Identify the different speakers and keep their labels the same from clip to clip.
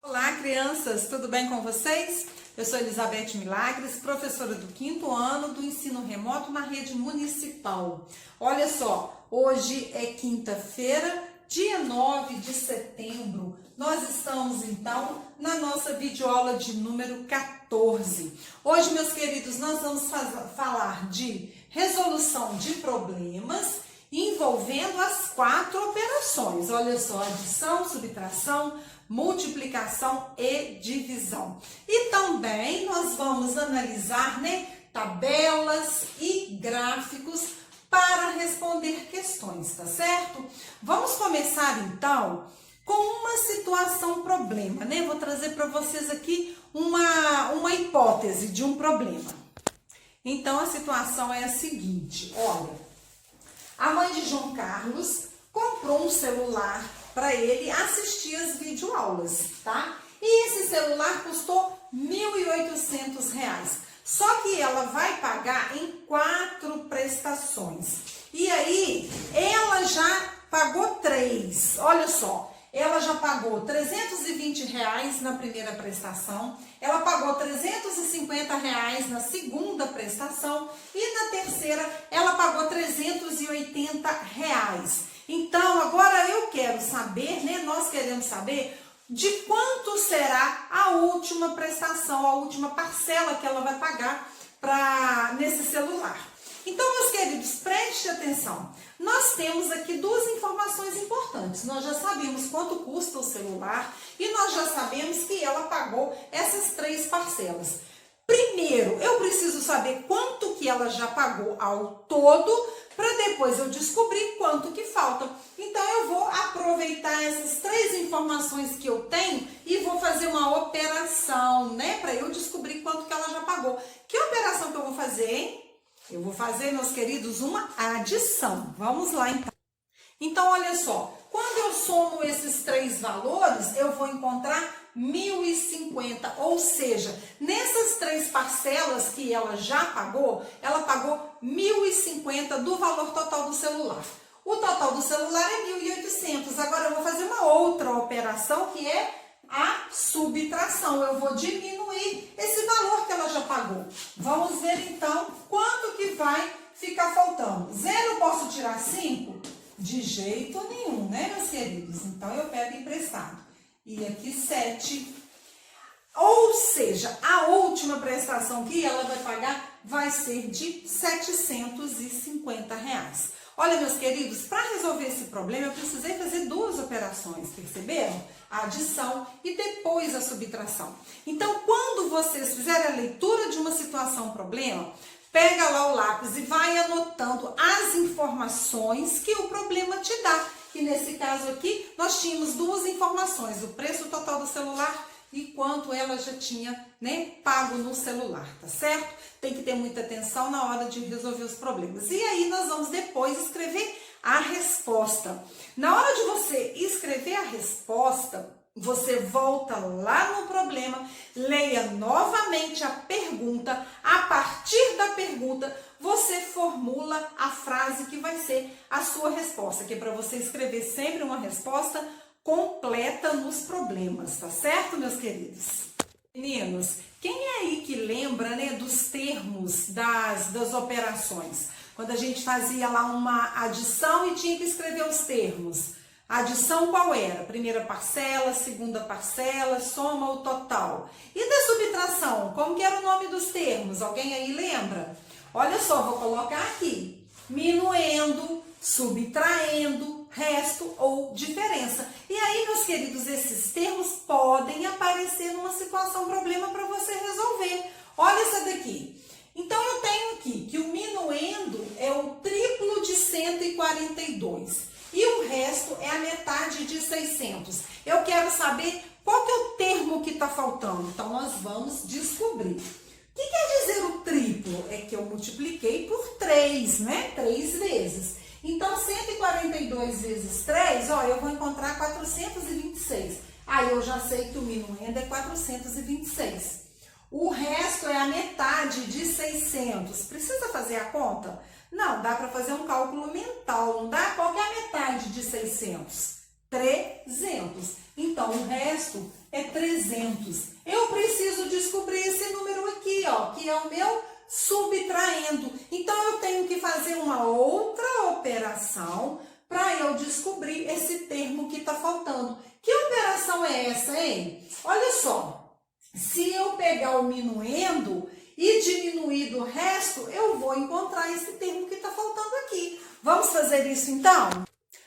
Speaker 1: Olá, crianças, tudo bem com vocês? Eu sou Elizabeth Milagres, professora do 5º ano do ensino remoto na rede municipal. Olha só, hoje é quinta-feira, dia 9 de setembro. Nós estamos então na nossa videoaula de número 14. Hoje, meus queridos, nós vamos falar de resolução de problemas envolvendo as 4 operações. Olha só, adição, subtração, multiplicação e divisão. E também nós vamos analisar, tabelas e gráficos para responder questões, tá certo? Vamos começar então com uma situação problema, Vou trazer para vocês aqui uma hipótese de um problema. Então a situação é a seguinte, olha, a mãe de João Carlos comprou um celular para ele assistir as videoaulas, tá? E esse celular custou R$ 1.800. Só que ela vai pagar em 4 prestações. E aí, ela já pagou 3. Olha só, ela já pagou R$ 320 na primeira prestação, ela pagou R$ 350 na segunda prestação e na terceira ela pagou R$ 380. Então, agora eu quero saber, nós queremos saber de quanto será a última prestação, a última parcela que ela vai pagar nesse celular. Então, meus queridos, preste atenção. Nós temos aqui 2 informações importantes. Nós já sabemos quanto custa o celular e nós já sabemos que ela pagou essas 3 parcelas. Primeiro, eu preciso saber quanto que ela já pagou ao todo, para depois eu descobrir quanto que falta. Então, eu vou aproveitar essas 3 informações que eu tenho e vou fazer uma operação, para eu descobrir quanto que ela já pagou. Que operação que eu vou fazer, hein? Eu vou fazer, meus queridos, uma adição. Vamos lá, então. Então, olha só, quando eu somo esses 3 valores, eu vou encontrar 1.050, ou seja, nessas 3 parcelas que ela já pagou, ela pagou 1.050 do valor total do celular. O total do celular é 1.800. Agora eu vou fazer uma outra operação que é a subtração. Eu vou diminuir esse valor que ela já pagou. Vamos ver então quanto que vai ficar faltando. 0 eu posso tirar 5? De jeito nenhum, meus queridos? Então eu pego emprestado. E aqui 7. Ou seja, a última prestação que ela vai pagar vai ser de R$ 750. Olha, meus queridos, para resolver esse problema eu precisei fazer 2 operações, perceberam? A adição e depois a subtração. Então, quando vocês fizerem a leitura de uma situação problema, pega lá o lápis e vai anotando as informações que o problema te dá. E nesse caso aqui, nós tínhamos 2 informações, o preço total do celular e quanto ela já tinha, pago no celular, tá certo? Tem que ter muita atenção na hora de resolver os problemas. E aí nós vamos depois escrever a resposta. Na hora de você escrever a resposta, você volta lá no problema, leia novamente a pergunta. A partir da pergunta, você formula a frase que vai ser a sua resposta, que é para você escrever sempre uma resposta completa nos problemas, tá certo, meus queridos? Meninos, quem é aí que lembra, dos termos das operações? Quando a gente fazia lá uma adição e tinha que escrever os termos. A adição qual era? Primeira parcela, segunda parcela, soma o total. E da subtração, como que era o nome dos termos? Alguém aí lembra? Olha só, vou colocar aqui. Minuendo, subtraindo, resto ou diferença. E aí, meus queridos, esses termos podem aparecer numa situação problema para você resolver. Olha essa daqui. Então, eu tenho aqui que o minuendo é o triplo de 142. E o resto é a metade de 600. Eu quero saber qual que é o termo que está faltando. Então, nós vamos descobrir. O que quer dizer o triplo? É que eu multipliquei por 3, 3 vezes. Então, 142 vezes 3, eu vou encontrar 426. Aí, eu já sei que o minuendo é 426. O resto é a metade de 600. Precisa fazer a conta? Não, dá para fazer um cálculo mental, não dá? Qual que é a metade de 600? 300. Então, Então, o resto é 300. Eu preciso descobrir esse número aqui, ó, que é o meu subtraindo. Então, eu tenho que fazer uma outra operação para eu descobrir esse termo que está faltando. Que operação é essa, hein? Olha só, se eu pegar o minuendo e diminuir do resto, eu vou encontrar esse termo que está faltando aqui. Vamos fazer isso então?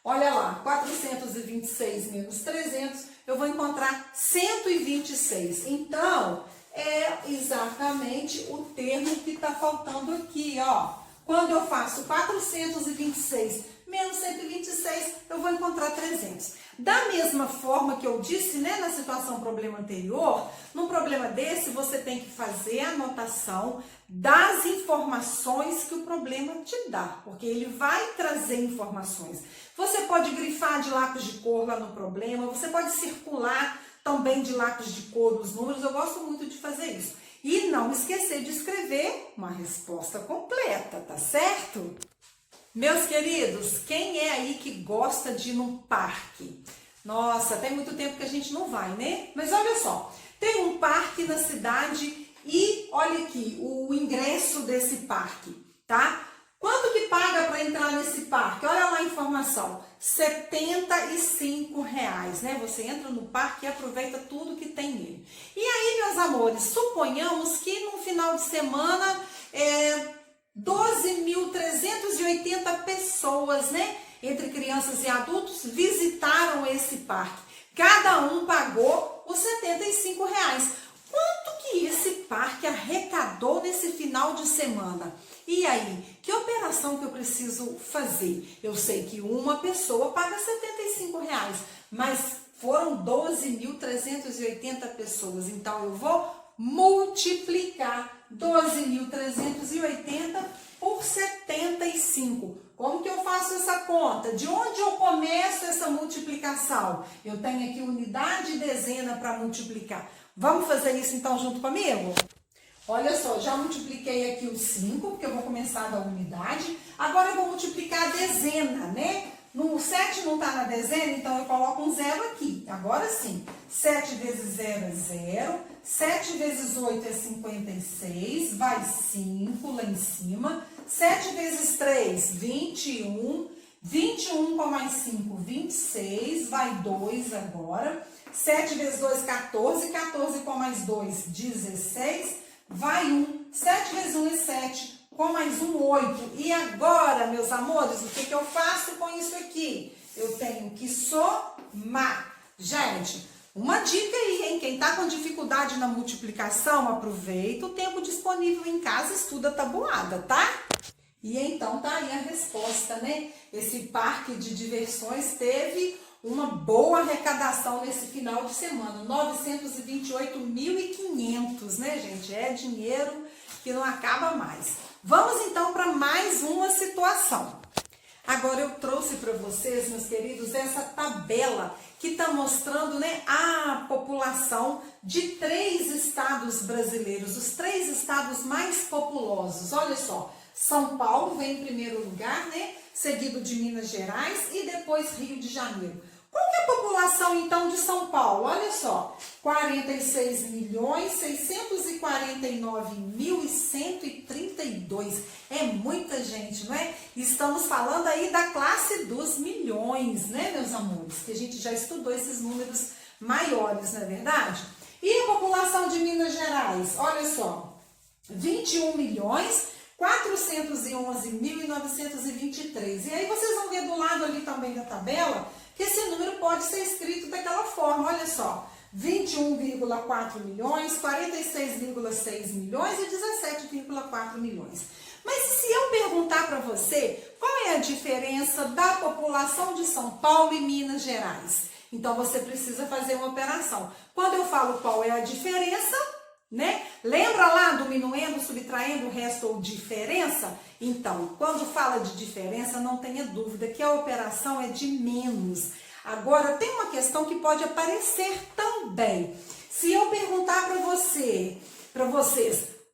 Speaker 1: Olha lá, 426 menos 300, eu vou encontrar 126. Então, é exatamente o termo que está faltando aqui, ó. Quando eu faço 426 menos 126, eu vou encontrar 300. Da mesma forma que eu disse, né, na situação problema anterior, num problema desse, você tem que fazer a anotação das informações que o problema te dá, porque ele vai trazer informações. Você pode grifar de lápis de cor lá no problema, você pode circular também de lápis de cor os números, eu gosto muito de fazer isso. E não esquecer de escrever uma resposta completa, tá certo? Meus queridos, quem é aí que gosta de ir num parque? Nossa, tem muito tempo que a gente não vai, né? Mas olha só, tem um parque na cidade e olha aqui o ingresso desse parque, tá? Quanto que paga para entrar nesse parque? Olha lá a informação, R$75, né? Você entra no parque e aproveita tudo que tem nele. E aí, meus amores, suponhamos que no final de semana 12.380 pessoas, né? Entre crianças e adultos, visitaram esse parque. Cada um pagou os R$75. Quanto que esse parque arrecadou nesse final de semana? E aí, que operação que eu preciso fazer? Eu sei que uma pessoa paga R$75, mas foram 12.380 pessoas. Então, eu vou multiplicar 12.380 por 75. Como que eu faço essa conta? De onde eu começo essa multiplicação? Eu tenho aqui unidade e dezena para multiplicar. Vamos fazer isso então junto comigo? Olha só, já multipliquei aqui os 5, porque eu vou começar da unidade. Agora eu vou multiplicar a dezena, né? No 7 não está na dezena, então eu coloco um 0 aqui. Agora sim, 7 vezes 0 é 0, 7 vezes 8 é 56, vai 5 lá em cima. 7 vezes 3, 21, 21 com mais 5, 26, vai 2 agora. 7 vezes 2, 14, 14 com mais 2, 16, vai 1. 7 vezes 1 é 7. Com mais 1, 8. E agora, meus amores, o que eu faço com isso aqui? Eu tenho que somar. Gente, uma dica aí, hein? Quem tá com dificuldade na multiplicação, aproveita o tempo disponível em casa, estuda a tabuada, tá? E então tá aí a resposta, né? Esse parque de diversões teve uma boa arrecadação nesse final de semana. 928.500, né, gente? É dinheiro que não acaba mais. Vamos então para mais uma situação. Agora eu trouxe para vocês, meus queridos, essa tabela que está mostrando, né, a população de 3 estados brasileiros, os 3 estados mais populosos. Olha só, São Paulo vem em primeiro lugar, né, seguido de Minas Gerais e depois Rio de Janeiro. Qual que é a população, então, de São Paulo? Olha só, 46.649.132. É muita gente, não é? Estamos falando aí da classe dos milhões, né, meus amores? Que a gente já estudou esses números maiores, não é verdade? E a população de Minas Gerais? Olha só, 21.411.923. E aí vocês vão ver do lado ali também da tabela que esse número pode ser escrito daquela forma, olha só, 21,4 milhões, 46,6 milhões e 17,4 milhões. Mas se eu perguntar para você, qual é a diferença da população de São Paulo e Minas Gerais? Então, você precisa fazer uma operação. Quando eu falo qual é a diferença, né? Lembra lá do minuendo, subtraindo, resto ou diferença? Então, quando fala de diferença, não tenha dúvida que a operação é de menos. Agora, tem uma questão que pode aparecer também. Se eu perguntar para vocês,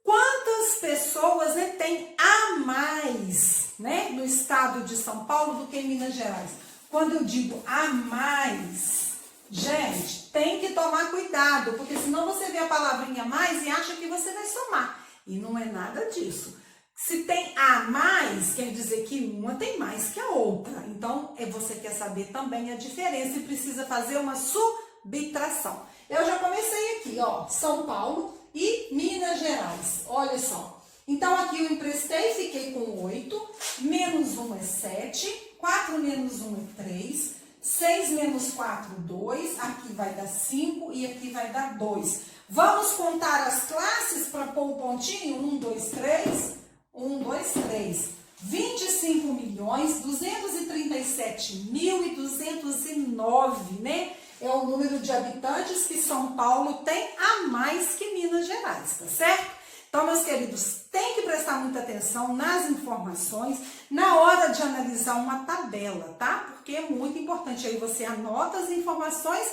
Speaker 1: quantas pessoas, né, tem a mais, né, no estado de São Paulo do que em Minas Gerais? Quando eu digo a mais, Gente, tem que tomar cuidado, porque senão você vê a palavrinha mais e acha que você vai somar. E não é nada disso. Se tem a mais, quer dizer que uma tem mais que a outra. Então, você quer saber também a diferença e precisa fazer uma subtração. Eu já comecei aqui, ó, São Paulo e Minas Gerais. Olha só. Então, aqui eu emprestei, fiquei com 8. Menos 1 é 7. 4 menos 1 é 3. 6 menos 4, 2, aqui vai dar 5 e aqui vai dar 2. Vamos contar as classes para pôr o pontinho? 1, 2, 3, 1, 2, 3. 25.237.209, né? É o número de habitantes que São Paulo tem a mais que Minas Gerais, tá certo? Então, meus queridos, tem que prestar muita atenção nas informações na hora de analisar uma tabela, tá? Porque é muito importante. Aí você anota as informações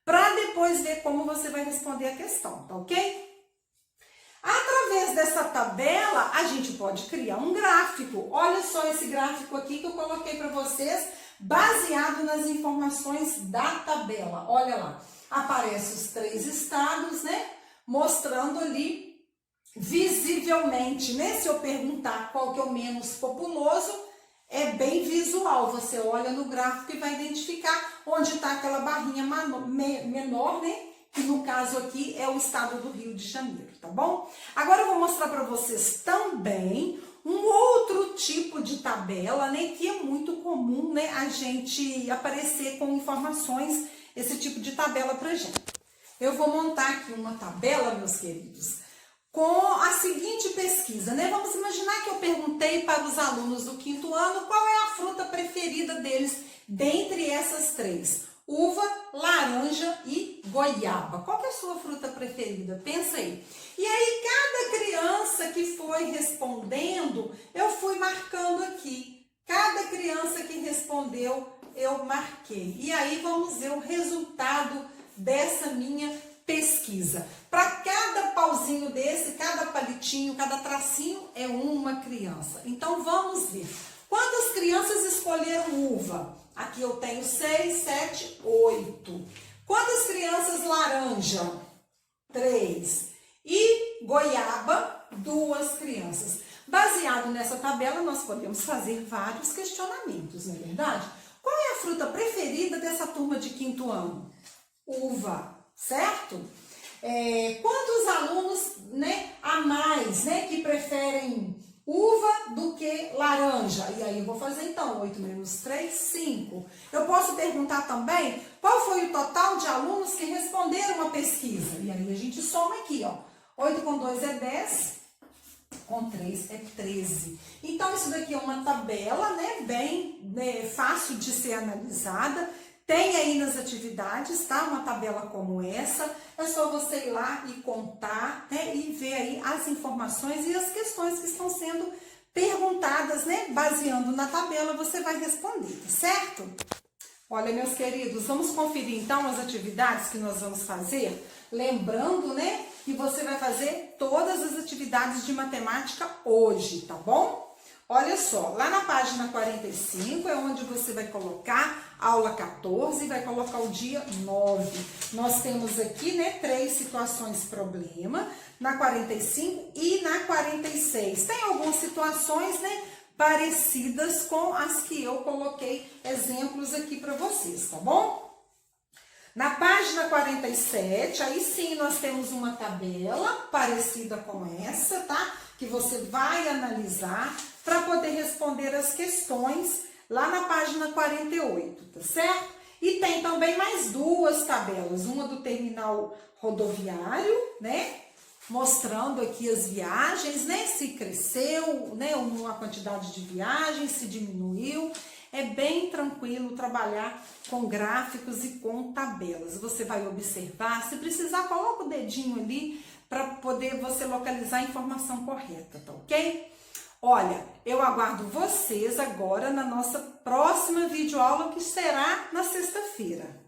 Speaker 1: para depois ver como você vai responder a questão, tá ok? Através dessa tabela, a gente pode criar um gráfico. Olha só esse gráfico aqui que eu coloquei para vocês, baseado nas informações da tabela. Olha lá, aparecem os 3 estados, né? Mostrando ali visivelmente, né? Se eu perguntar qual que é o menos populoso, é bem visual. Você olha no gráfico e vai identificar onde está aquela barrinha menor, né? Que no caso aqui é o estado do Rio de Janeiro, tá bom? Agora eu vou mostrar para vocês também um outro tipo de tabela, né? Que é muito comum, né? A gente aparecer com informações, esse tipo de tabela pra gente. Eu vou montar aqui uma tabela, meus queridos, com a seguinte pesquisa, né? Vamos imaginar que eu perguntei para os alunos do 5º ano qual é a fruta preferida deles dentre essas 3. Uva, laranja e goiaba. Qual que é a sua fruta preferida? Pensa aí. E aí, cada criança que foi respondendo, eu fui marcando aqui. Cada criança que respondeu, eu marquei. E aí, vamos ver o resultado dessa minha pesquisa. Para cada pauzinho desse, cada palitinho, cada tracinho é uma criança. Então, vamos ver. Quantas crianças escolheram uva? Aqui eu tenho 6, 7, 8. Quantas crianças laranja? 3. E goiaba? 2 crianças. Baseado nessa tabela, nós podemos fazer vários questionamentos, não é verdade? Qual é a fruta preferida dessa turma de 5º ano? Uva, certo? Quantos alunos, né, a mais, né, que preferem uva do que laranja? E aí eu vou fazer então 8 menos 3, 5. Eu posso perguntar também qual foi o total de alunos que responderam a pesquisa. E aí a gente soma aqui, ó. 8 com 2 é 10, com 3 é 13. Então isso daqui é uma tabela, né, bem fácil de ser analisada. Tem aí nas atividades, tá? Uma tabela como essa. É só você ir lá e contar, né? E ver aí as informações e as questões que estão sendo perguntadas, né? Baseando na tabela, você vai responder, certo? Olha, meus queridos, vamos conferir então as atividades que nós vamos fazer. Lembrando, né? Que você vai fazer todas as atividades de matemática hoje, tá bom? Olha só, lá na página 45 é onde você vai colocar aula 14 e vai colocar o dia 9. Nós temos aqui, né, 3 situações problema, na 45 e na 46. Tem algumas situações, né, parecidas com as que eu coloquei exemplos aqui para vocês, tá bom? Na página 47, aí sim nós temos uma tabela parecida com essa, tá? Que você vai analisar para poder responder as questões lá na página 48, tá certo? E tem também mais 2 tabelas, uma do terminal rodoviário, né? Mostrando aqui as viagens, né? Se cresceu, né? A quantidade de viagens, se diminuiu. É bem tranquilo trabalhar com gráficos e com tabelas. Você vai observar, se precisar, coloca o dedinho ali para poder você localizar a informação correta, tá ok? Olha, eu aguardo vocês agora na nossa próxima videoaula, que será na sexta-feira.